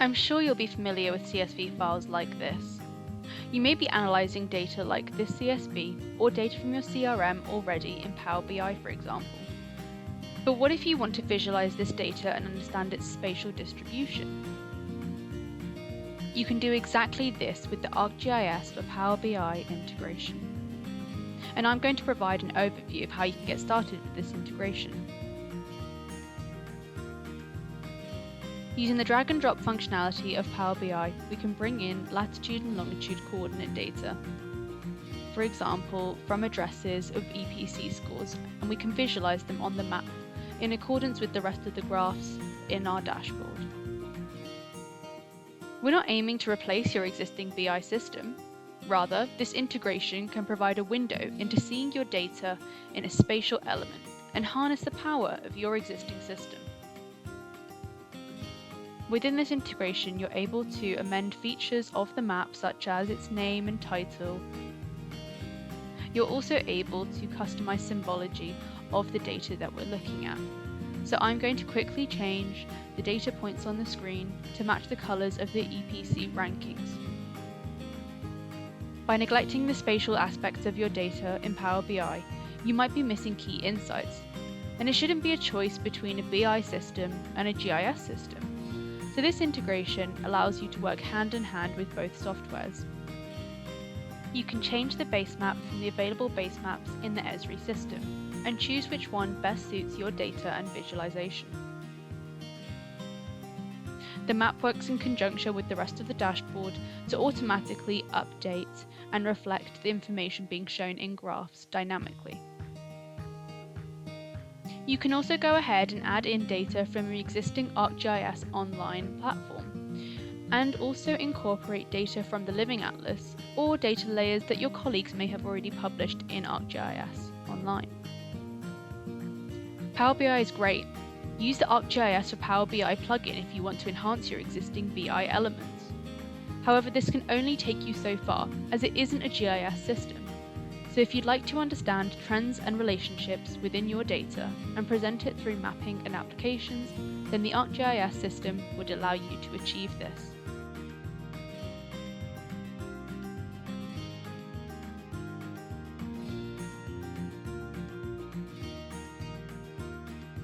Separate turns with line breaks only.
I'm sure you'll be familiar with CSV files like this. You may be analysing data like this CSV or data from your CRM already in Power BI, for example. But what if you want to visualise this data and understand its spatial distribution? You can do exactly this with the ArcGIS for Power BI integration. And I'm going to provide an overview of how you can get started with this integration. Using the drag and drop functionality of Power BI, we can bring in latitude and longitude coordinate data, for example, from addresses of EPC scores, and we can visualize them on the map in accordance with the rest of the graphs in our dashboard. We're not aiming to replace your existing BI system. Rather, this integration can provide a window into seeing your data in a spatial element and harness the power of your existing system. Within this integration, you're able to amend features of the map, such as its name and title. You're also able to customize symbology of the data that we're looking at. So I'm going to quickly change the data points on the screen to match the colors of the EPC rankings. By neglecting the spatial aspects of your data in Power BI, you might be missing key insights, and it shouldn't be a choice between a BI system and a GIS system. So this integration allows you to work hand in hand with both softwares. You can change the basemap from the available basemaps in the Esri system and choose which one best suits your data and visualization. The map works in conjunction with the rest of the dashboard to automatically update and reflect the information being shown in graphs dynamically. You can also go ahead and add in data from the existing ArcGIS online platform, and also incorporate data from the Living Atlas or data layers that your colleagues may have already published in ArcGIS online. Power BI is great. Use the ArcGIS for Power BI plugin if you want to enhance your existing BI elements. However, this can only take you so far, as it isn't a GIS system. So if you'd like to understand trends and relationships within your data and present it through mapping and applications, then the ArcGIS system would allow you to achieve this.